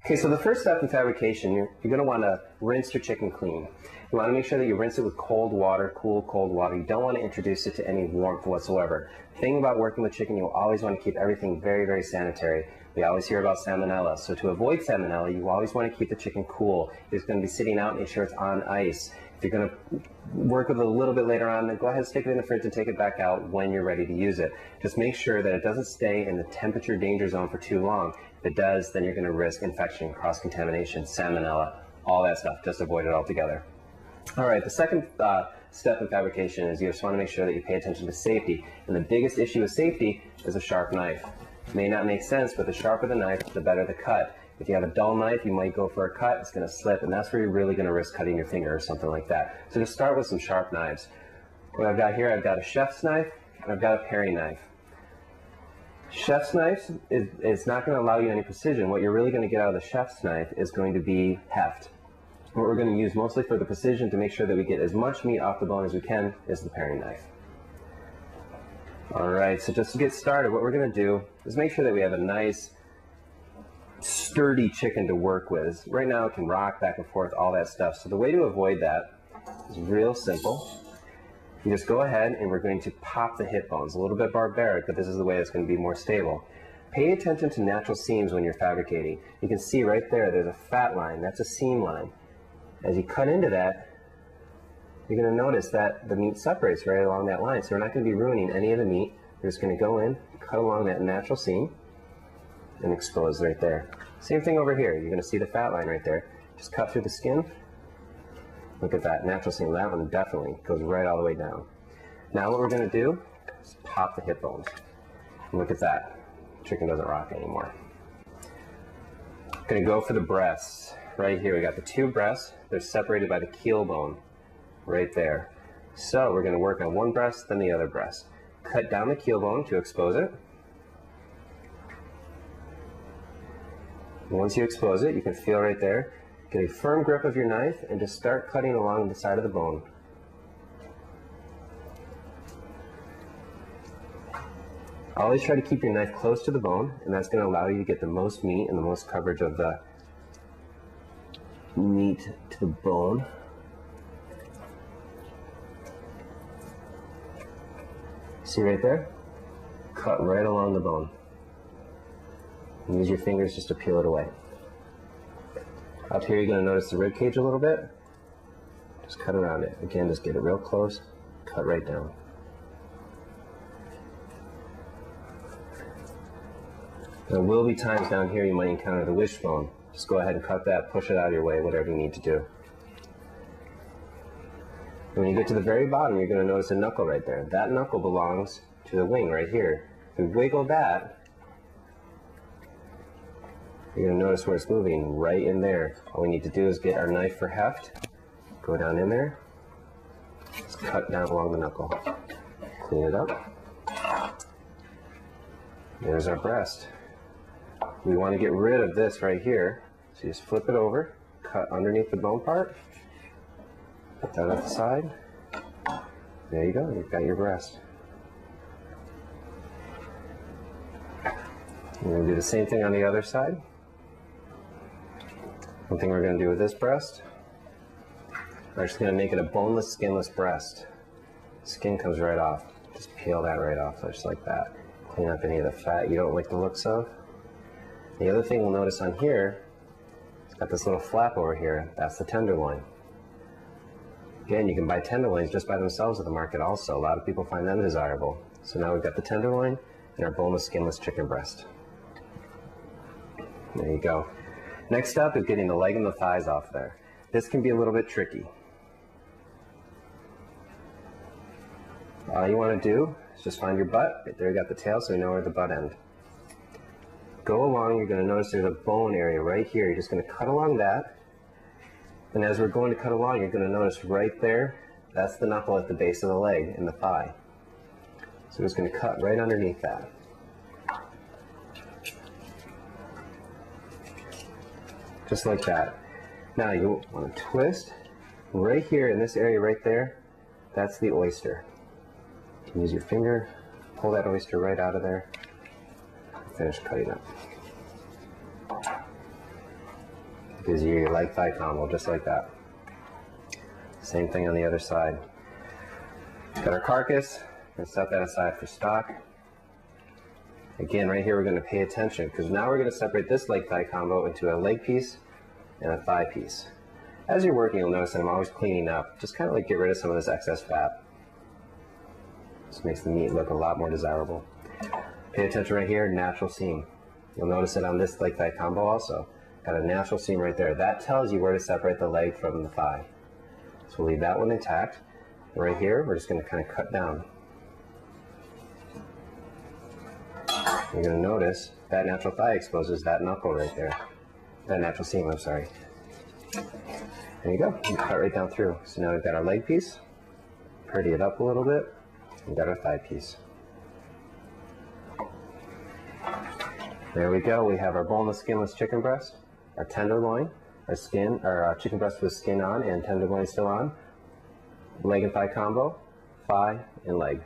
Okay, so the first step in fabrication, you're going to want to rinse your chicken clean. You want to make sure that you rinse it with cold water, cool, cold water. You don't want to introduce it to any warmth whatsoever. The thing about working with chicken, you always want to keep everything very, very sanitary. We always hear about salmonella. So to avoid salmonella, you always want to keep the chicken cool. It's going to be sitting out, make sure it's on ice. If you're going to work with it a little bit later on, then go ahead and stick it in the fridge and take it back out when you're ready to use it. Just make sure that it doesn't stay in the temperature danger zone for too long. If it does, then you're going to risk infection, cross-contamination, salmonella, all that stuff. Just avoid it altogether. All right, the second step in fabrication is you just want to make sure that you pay attention to safety. And the biggest issue with safety is a sharp knife. It may not make sense, but the sharper the knife, the better the cut. If you have a dull knife, you might go for a cut, it's going to slip, and that's where you're really going to risk cutting your finger or something like that. So just start with some sharp knives. What I've got here, I've got a chef's knife, and I've got a paring knife. Chef's knife is not going to allow you any precision. What you're really going to get out of the chef's knife is going to be heft. What we're going to use mostly for the precision to make sure that we get as much meat off the bone as we can is the paring knife. All right, so just to get started, what we're going to do is make sure that we have a nice sturdy chicken to work with. Right now it can rock back and forth, all that stuff. So the way to avoid that is real simple. You just go ahead and we're going to pop the hip bones. A little bit barbaric, but this is the way it's going to be more stable. Pay attention to natural seams when you're fabricating. You can see right there, there's a fat line. That's a seam line. As you cut into that, you're going to notice that the meat separates right along that line. So we're not going to be ruining any of the meat. We're just going to go in, cut along that natural seam, and expose right there. Same thing over here. You're going to see the fat line right there. Just cut through the skin. Look at that natural seam. That one definitely goes right all the way down. Now what we're going to do is pop the hip bones. And look at that. Chicken doesn't rock anymore. Going to go for the breasts. Right here we got the two breasts. They're separated by the keel bone right there. So we're going to work on one breast, then the other breast. Cut down the keel bone to expose it. Once you expose it, you can feel right there. Get a firm grip of your knife and just start cutting along the side of the bone. Always try to keep your knife close to the bone, and that's going to allow you to get the most meat and the most coverage of the meat to the bone. See right there? Cut right along the bone. And use your fingers just to peel it away. Up here you're going to notice the rib cage a little bit. Just cut around it. Again, just get it real close, cut right down. There will be times down here you might encounter the wishbone. Just go ahead and cut that, push it out of your way, whatever you need to do. And when you get to the very bottom, you're going to notice a knuckle right there. That knuckle belongs to the wing right here. If we wiggle that, you're going to notice where it's moving right in there. All we need to do is get our knife for heft, go down in there, just cut down along the knuckle, clean it up. There's our breast. We want to get rid of this right here, so you just flip it over, cut underneath the bone part, put that at the side. There you go, you've got your breast. We're going to do the same thing on the other side. One thing we're going to do with this breast, we're actually going to make it a boneless, skinless breast. Skin comes right off. Just peel that right off, just like that. Clean up any of the fat you don't like the looks of. The other thing we'll notice on here, it's got this little flap over here. That's the tenderloin. Again, you can buy tenderloins just by themselves at the market also. A lot of people find them desirable. So now we've got the tenderloin and our boneless, skinless chicken breast. There you go. Next up is getting the leg and the thighs off there. This can be a little bit tricky. All you want to do is just find your butt. Right there you got the tail, so you know where the butt end. Go along, you're going to notice there's a bone area right here. You're just going to cut along that. And as we're going to cut along, you're going to notice right there, that's the knuckle at the base of the leg and the thigh. So we're just going to cut right underneath that. Just like that. Now you want to twist right here in this area right there. That's the oyster. You can use your finger, pull that oyster right out of there, and finish cutting up. Gives you your leg thigh combo, just like that. Same thing on the other side. Got our carcass, and set that aside for stock. Again, right here we're going to pay attention, because now we're going to separate this leg thigh combo into a leg piece and a thigh piece. As you're working, you'll notice that I'm always cleaning up, just kind of like get rid of some of this excess fat. This makes the meat look a lot more desirable. Pay attention right here, natural seam. You'll notice it on this leg thigh combo also. Got a natural seam right there. That tells you where to separate the leg from the thigh. So we'll leave that one intact. Right here, we're just going to kind of cut down. You're going to notice that natural thigh exposes that knuckle right there. That natural seam, I'm sorry. There you go. You cut right down through. So now we've got our leg piece. Pretty it up a little bit. We've got our thigh piece. There we go. We have our boneless, skinless chicken breast, our tenderloin, our skin, our chicken breast with skin on and tenderloin still on, leg and thigh combo, thigh and leg.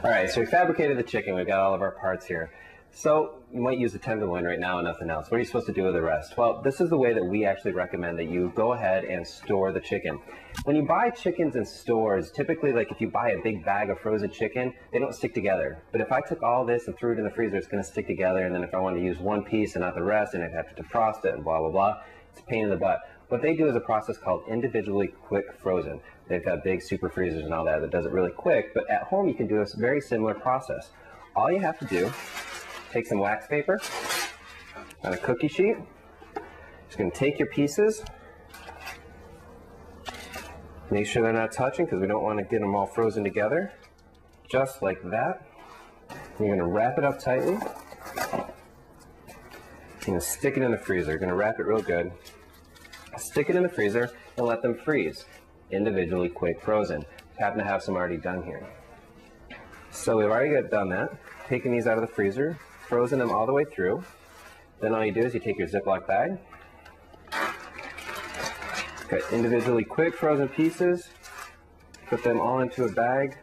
All right, so we fabricated the chicken. We've got all of our parts here. So you might use the tenderloin right now and nothing else. What are you supposed to do with the rest? Well, this is the way that we actually recommend that you go ahead and store the chicken. When you buy chickens in stores, typically like if you buy a big bag of frozen chicken, they don't stick together. But if I took all this and threw it in the freezer, it's going to stick together. And then if I wanted to use one piece and not the rest, and I'd have to defrost it and blah, blah, blah, it's a pain in the butt. What they do is a process called individually quick frozen. They've got big super freezers and all that does it really quick, but at home you can do a very similar process. All you have to do, take some wax paper on a cookie sheet. Just going to take your pieces, make sure they're not touching because we don't want to get them all frozen together, just like that. You're going to wrap it up tightly. You're going to stick it in the freezer. You're going to wrap it real good. Stick it in the freezer and let them freeze. Individually quick frozen. Happen to have some already done here. So we've already done that. Taking these out of the freezer, frozen them all the way through. Then all you do is you take your Ziploc bag. Got individually quick frozen pieces. Put them all into a bag.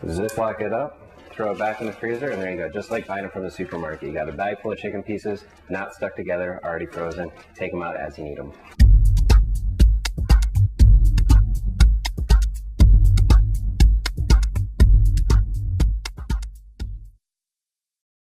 Ziploc it up. Throw it back in the freezer, and there you go. Just like buying them from the supermarket. You got a bag full of chicken pieces, not stuck together, already frozen. Take them out as you need them.